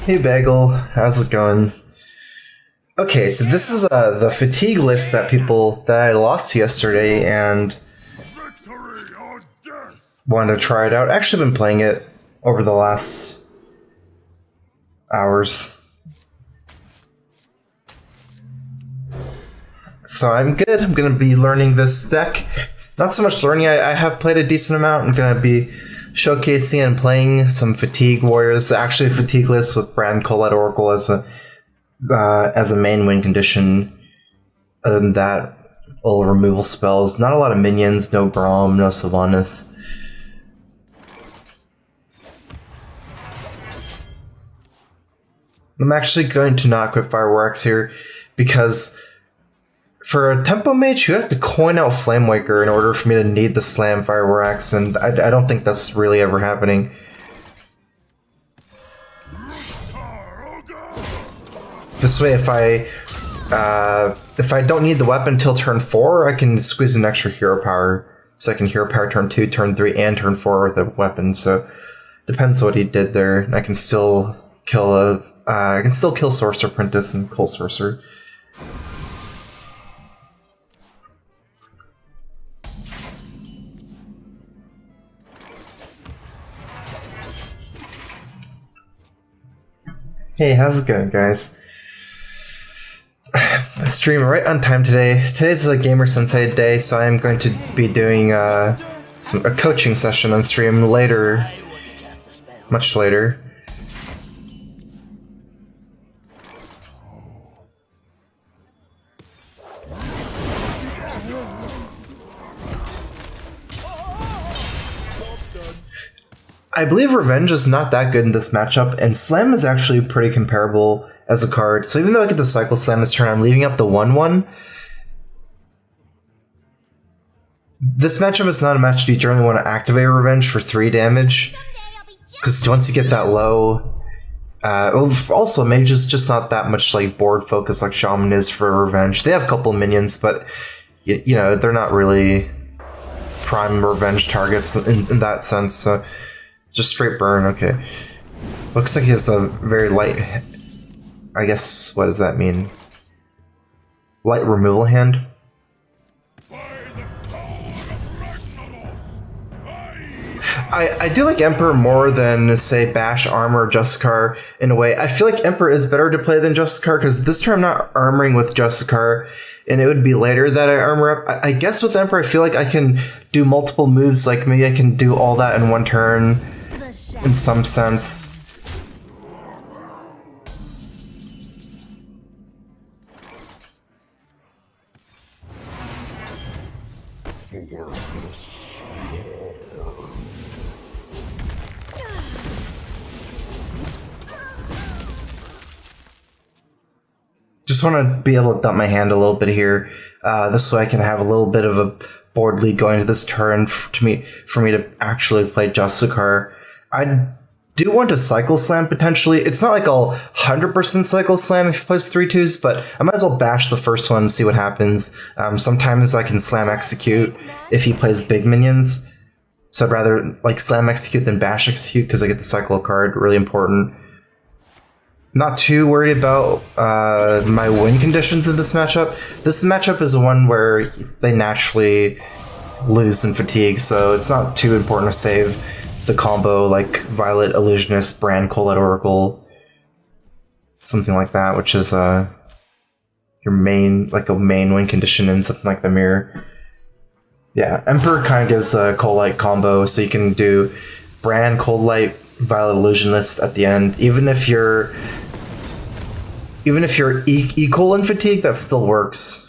Hey Bagel, how's it going? Okay, so this is the fatigue list that I lost yesterday and wanted to try it out. Actually been playing it over the last hours. So I'm good. I'm gonna be learning this deck. Not so much learning, I have played a decent amount. I'm gonna be showcasing and playing some fatigue warriors. Actually, a fatigue list with Bran, Colette, Oracle as a main win condition. Other than that, all removal spells. Not a lot of minions. No Braum, no Sylvanas. I'm actually going to not equip Fireworks here because for a Tempo Mage, you have to coin out Flamewaker in order for me to need the Slam Fireworks, and I don't think that's really ever happening. This way, if I don't need the weapon until turn 4, I can squeeze an extra hero power. So I can hero power turn 2, turn 3, and turn 4 with a weapon. So depends what he did there. And I can still kill Sorcerer Apprentice and Cold Sorcerer. Hey, how's it going, guys? Stream right on time today. Today's a Gamer Sensei day, so I'm going to be doing a coaching session on stream later, much later. I believe Revenge is not that good in this matchup, and Slam is actually pretty comparable as a card. So even though I get the Cycle Slam this turn, I'm leaving up the 1/1. This matchup is not a match you generally want to activate Revenge for 3 damage, because once you get that low, also Mage is just not that much like board focus like Shaman is for Revenge. They have a couple minions, but you know they're not really prime Revenge targets in that sense. So just straight burn, okay. Looks like he has a very light... I guess, what does that mean? Light removal hand? I do like Emperor more than, say, Bash, Armor, or Justicar in a way. I feel like Emperor is better to play than Justicar, because this turn I'm not armoring with Justicar, and it would be later that I armor up. I guess with Emperor I feel like I can do multiple moves, like maybe I can do all that in one turn. In some sense. Just want to be able to dump my hand a little bit here. This way I can have a little bit of a board lead going to this turn for me to actually play Justicar. I do want to Cycle Slam potentially. It's not like I'll 100% Cycle Slam if he plays 3/2s, but I might as well bash the first one and see what happens. Sometimes I can Slam Execute if he plays big minions. So I'd rather like Slam Execute than Bash Execute because I get the Cycle card, really important. Not too worried about my win conditions in this matchup. This matchup is the one where they naturally lose in fatigue, so it's not too important to save the combo like Violet, Illusionist, Bran, Colette, Oracle, something like that, which is your main, like a main win condition in something like the Mirror. Yeah, Emperor kind of gives a Colette combo, so you can do Bran, Colette, Violet, Illusionist at the end. Even if you're equal in fatigue, that still works.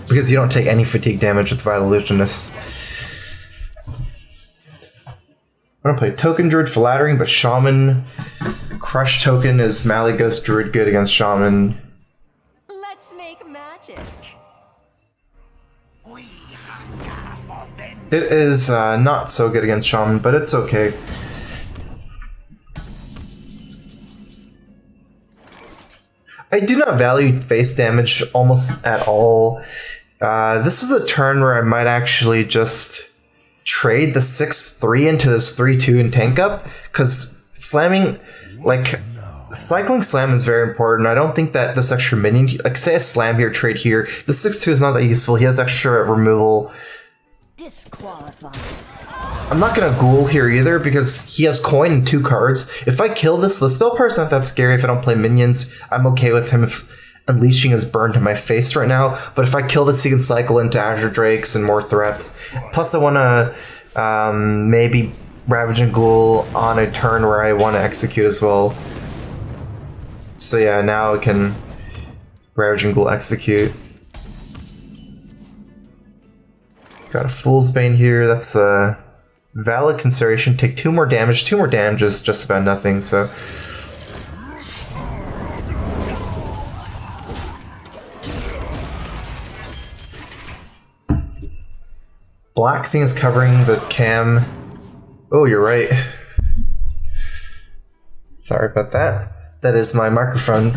Because you don't take any fatigue damage with Violet Illusionist. I'm gonna play Token Druid Flattering, but Shaman Crush Token is Malygos Druid good against Shaman. Let's make magic. It is not so good against Shaman, but it's okay. I do not value face damage almost at all. This is a turn where I might actually just trade the 6-3 into this 3-2 and tank up, because slamming, like, cycling slam is very important. I don't think that this extra minion, like say a slam here, trade here, the 6-2 is not that useful. He has extra removal. Disqualified. I'm not gonna ghoul here either because he has coin and 2 cards. If I kill this, the spell power's not that scary if I don't play minions. I'm okay with him unleashing his burn to my face right now. But if I kill this, he can cycle into Azure Drakes and more threats. Plus I wanna maybe Ravage and Ghoul on a turn where I want to execute as well. So yeah, now I can Ravage and Ghoul execute. Got a Fool's Bane here, that's a valid consideration. Take 2 more damage. 2 more damage is just about nothing, so. Black thing is covering the cam. Oh, you're right. Sorry about that. That is my microphone.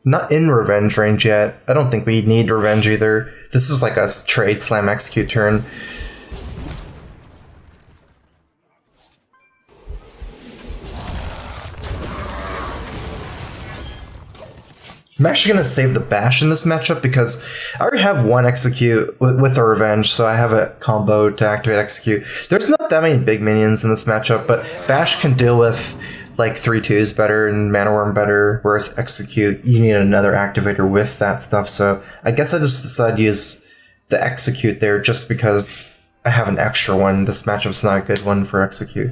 Not in revenge range yet. I don't think we need revenge either. This is like a trade slam execute turn. I'm actually going to save the bash in this matchup because I already have 1 execute with a revenge, so I have a combo to activate execute. There's not that many big minions in this matchup, but bash can deal with like 3-2s better and Mana Worm better, whereas execute, you need another activator with that stuff, so I guess I just decided to use the execute there just because I have an extra one. This matchup's not a good one for execute.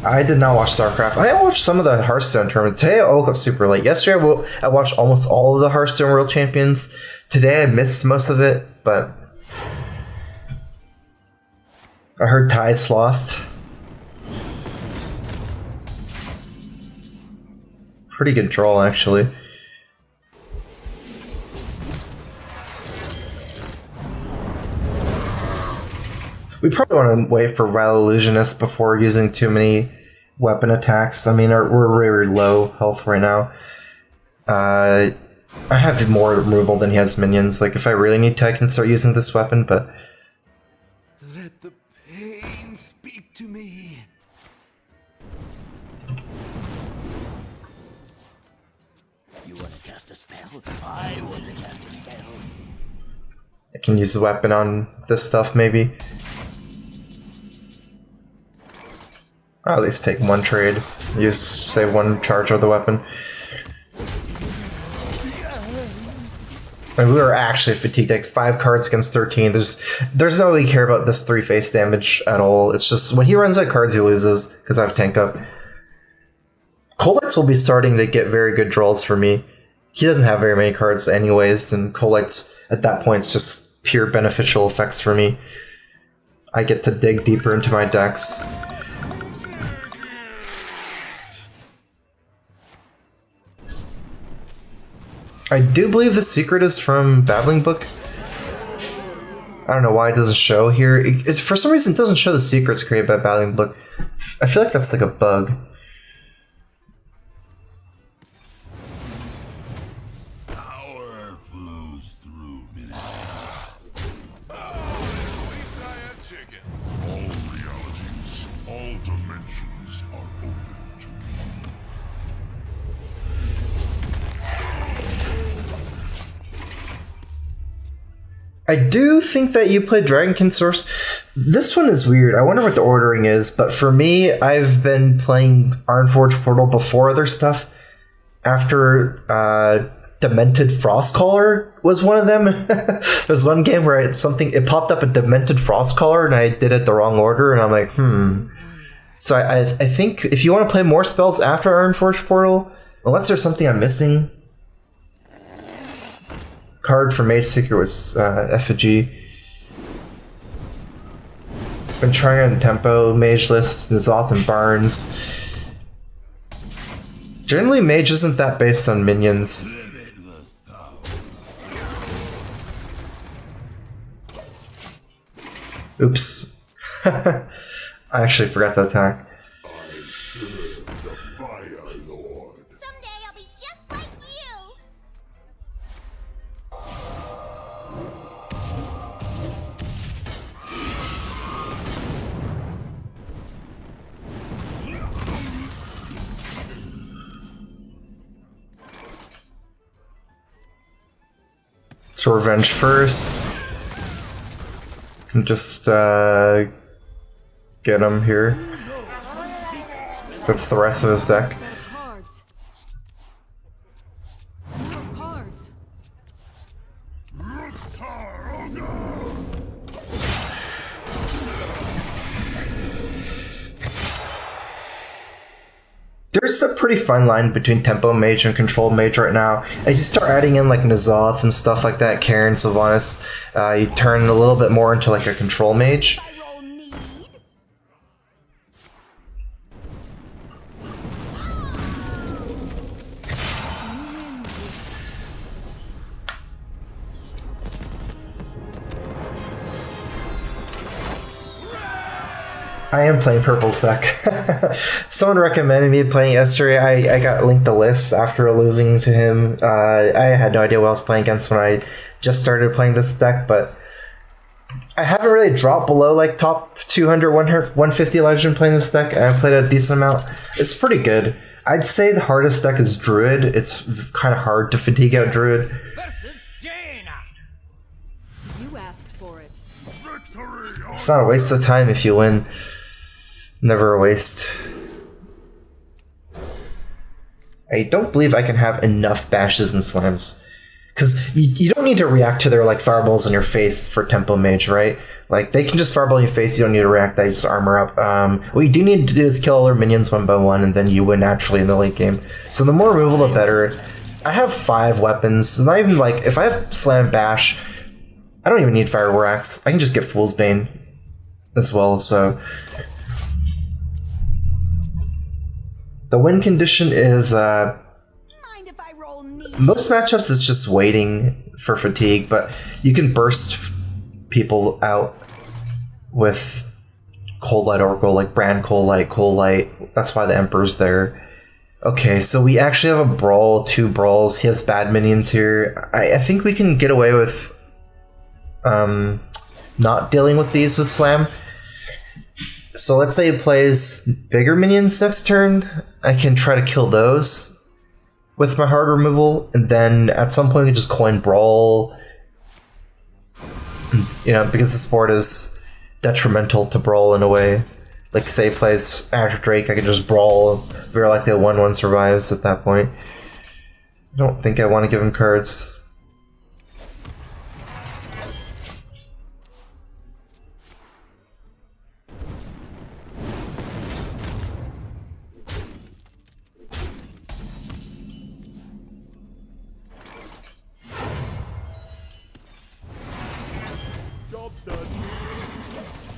I did not watch StarCraft. I watched some of the Hearthstone tournaments. Today I woke up super late. Yesterday I watched almost all of the Hearthstone World Champions. Today I missed most of it, but I heard Tides lost. Pretty good draw, actually. We probably want to wait for Vile Illusionist before using too many weapon attacks. I mean, we're very low health right now. I have more removal than he has minions. Like, if I really need to, I can start using this weapon, but... Let the pain speak to me. You want to cast a spell? I want to cast a spell. I can use the weapon on this stuff, maybe. I'll at least take 1 trade. Save 1 charge of the weapon. And we were actually fatigued, like 5 cards against 13. There's no way we care about this 3 face damage at all. It's just when he runs out of cards, he loses because I have tank up. Colex will be starting to get very good draws for me. He doesn't have very many cards anyways, and Colex at that point is just pure beneficial effects for me. I get to dig deeper into my decks. I do believe the secret is from Babbling Book. I don't know why it doesn't show here. For some reason, it doesn't show the secrets created by Babbling Book. I feel like that's like a bug. Power flows through me. All realities, all dimensions are open to me. I do think that you played Dragonkin Source. This one is weird. I wonder what the ordering is, but for me, I've been playing Ironforge Portal before other stuff. After Demented Frostcaller was one of them. There's one game where it popped up a Demented Frostcaller and I did it the wrong order, and I'm like, So I think if you want to play more spells after Ironforge Portal, unless there's something I'm missing. Card for Mage Seeker was Effigy. Been trying on Tempo, Mage List, N'Zoth, and Barnes. Generally, Mage isn't that based on minions. Oops. I actually forgot to attack. The Fire Lord. Someday I'll be just like you. So revenge first. Can just get him here. That's the rest of his deck. Cards. Cards. There's a pretty fine line between Tempo Mage and Control Mage right now. As you start adding in like N'Zoth and stuff like that, Karen, Sylvanas, you turn a little bit more into like a Control Mage. I roll need. I am playing Purple's deck. Someone recommended me playing yesterday. I got linked the list after losing to him. I had no idea what I was playing against when I just started playing this deck, but I haven't really dropped below like top 200, 150 legend playing this deck, and I played a decent amount. It's pretty good. I'd say the hardest deck is Druid. It's kind of hard to fatigue out Druid. You asked for it. Victory! It's not a waste of time if you win. Never a waste. I don't believe I can have enough bashes and slams. Because you don't need to react to their like fireballs in your face for Tempo Mage, right? Like they can just fireball in your face, you don't need to react, they just armor up. What you do need to do is kill all their minions one by one, and then you win naturally in the late game. So the more removal the better. I have 5 weapons. It's not even like, if I have Slam Bash, I don't even need Fire War Axe. I can just get Fool's Bane as well, so. The win condition is, Mind if I roll need? most matchups is just waiting for fatigue, but you can burst people out with Cold Light Oracle, like Brand Cold Light. That's why the Emperor's there. Okay, so we actually have a brawl, 2 brawls. He has bad minions here. I think we can get away with not dealing with these with Slam. So let's say he plays bigger minions next turn. I can try to kill those with my hard removal, and then at some point we just coin Brawl. You know, because this board is detrimental to Brawl in a way. Like say he plays Azure Drake, I can just Brawl. Very likely a 1/1 survives at that point. I don't think I want to give him cards.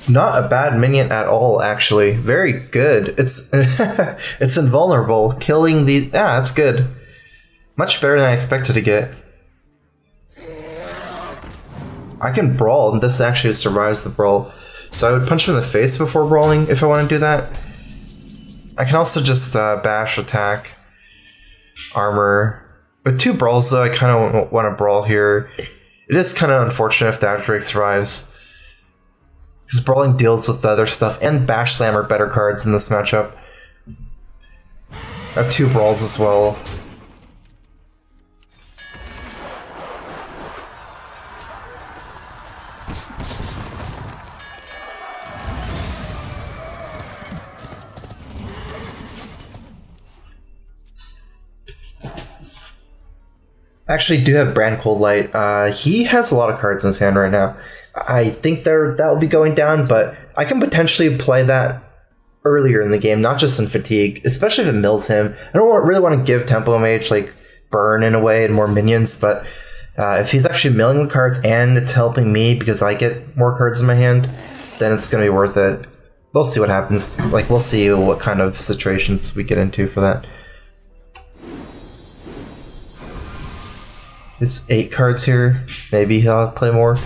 Not a bad minion at all, actually. Very good. It's it's invulnerable. Killing these... Yeah, that's good. Much better than I expected to get. I can brawl, and this actually survives the brawl. So I would punch him in the face before brawling if I want to do that. I can also just bash, attack, armor. With 2 brawls, though, I kind of want to brawl here. It is kind of unfortunate if the Azure Drake survives. Because brawling deals with the other stuff, and Bash Slam are better cards in this matchup. I have 2 brawls as well. I actually do have Brand Cold Light. He has a lot of cards in his hand right now. I think that will be going down, but I can potentially play that earlier in the game, not just in Fatigue, especially if it mills him. I don't really want to give Tempo Mage like burn in a way and more minions, but if he's actually milling the cards and it's helping me because I get more cards in my hand, then it's going to be worth it. We'll see what happens. Like, we'll see what kind of situations we get into for that. It's 8 cards here. Maybe he'll play more.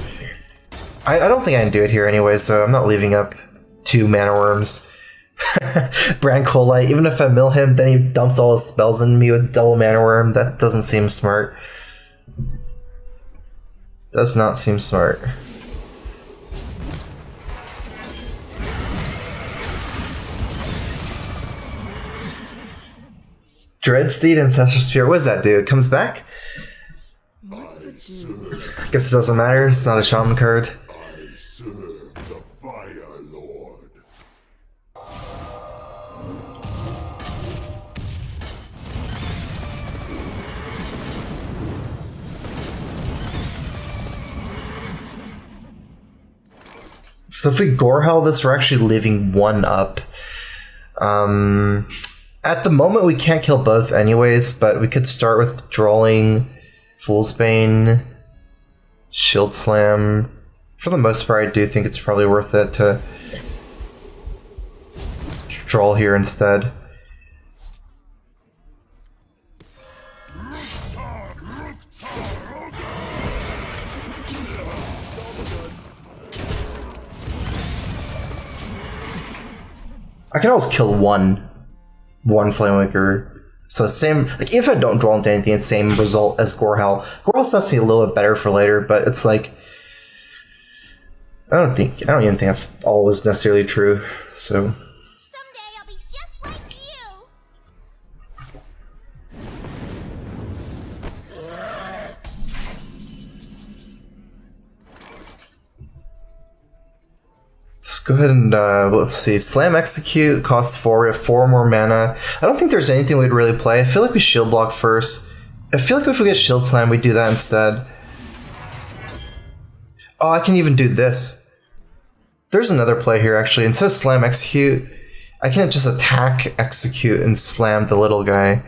I don't think I can do it here anyway, so I'm not leaving up 2 mana worms. Brand Colite, even if I mill him, then he dumps all his spells in me with double mana worm. That doesn't seem smart. Does not seem smart. Dreadsteed, Ancestral Spirit, what does that do? It comes back? What to do? Guess it doesn't matter, it's not a shaman card. I serve the Fire Lord. So if we Gorehell this, we're actually leaving 1 up. At the moment, we can't kill both anyways, but we could start with drawing Fool's Bane, Shield Slam. For the most part, I do think it's probably worth it to draw here instead. I can always kill one Flamewaker. So same, like if I don't draw into anything, it's same result as Gorehell. Gorehell's actually a little bit better for later, but it's like I don't even think that's always necessarily true. So Someday I'll be just like you. let's go ahead and let's see. Slam Execute costs 4. We have 4 more mana. I don't think there's anything we'd really play. I feel like we shield block first. I feel like if we get Shield Slam, we do that instead. Oh, I can even do this. There's another play here actually. Instead of Slam Execute, I can just attack, execute, and slam the little guy.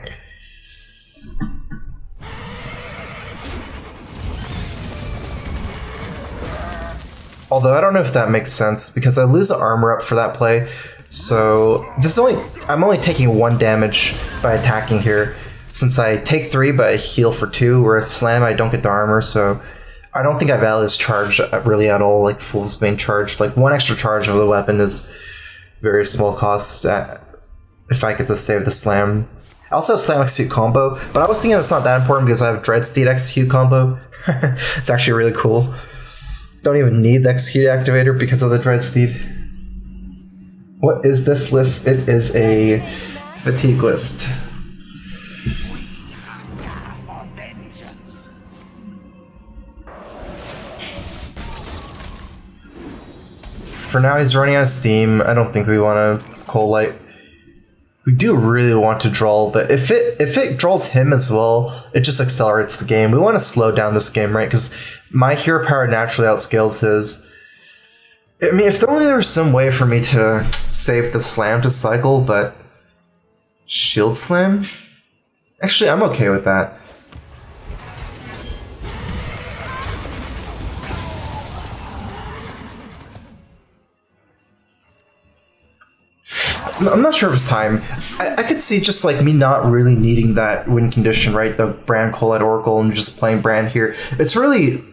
Although I don't know if that makes sense because I lose the armor up for that play. So this is I'm only taking 1 damage by attacking here. Since I take 3 but I heal for 2, whereas slam I don't get the armor, so I don't think I value this charge really at all, like Fool's Bane charge. Like 1 extra charge of the weapon is very small cost if I get to save the slam. I also have Slam Execute combo, but I was thinking it's not that important because I have Dreadsteed Execute combo. It's actually really cool. Don't even need the Execute activator because of the Dreadsteed. What is this list? It is a fatigue list. For now, he's running out of steam. I don't think we want to Cold Light. We do really want to draw, but if it draws him as well, it just accelerates the game. We want to slow down this game, right? Because my hero power naturally outscales his. I mean, if only there was some way for me to save the slam to cycle, but Shield Slam? Actually, I'm okay with that. I'm not sure if it's time. I could see just like me not really needing that win condition, right? The Brand Colette Oracle and just playing Brand here. It's really...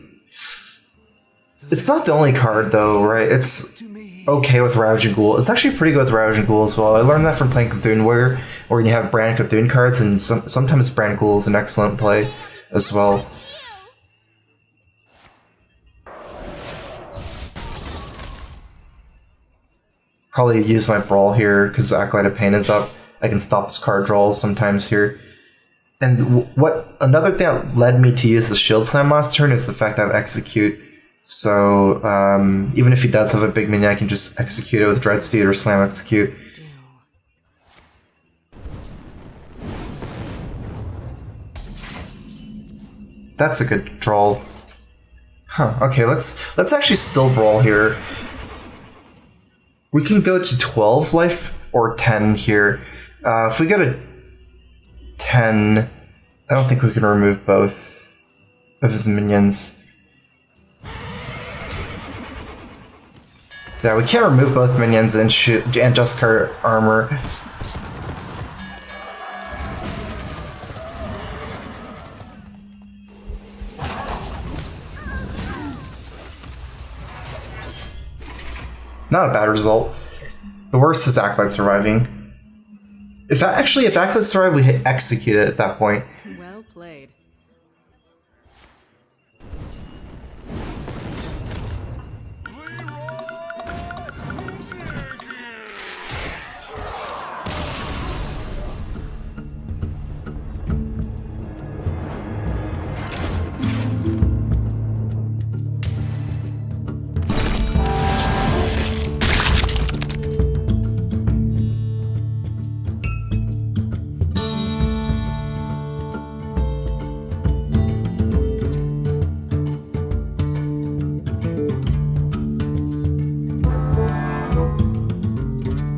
It's not the only card though, right? It's okay with Ravaging Ghoul. It's actually pretty good with Ravaging Ghoul as well. I learned that from playing Cthulhu Warrior, where you have Brand Cthulhu cards, and sometimes Brand Ghoul is an excellent play as well. Probably use my Brawl here because Acolyte of Pain is up. I can stop his card draw sometimes here. And another thing that led me to use the Shield Slam last turn is the fact that I have Execute. So even if he does have a big minion, I can just execute it with Dreadsteed or Slam Execute. That's a good draw. Huh, okay, let's actually still Brawl here. We can go to 12 life or 10 here. If we go to 10, I don't think we can remove both of his minions. Yeah, we can't remove both minions and just card armor. Not a bad result. The worst is Acolyte surviving. If Acolyte survived, we hit execute it at that point.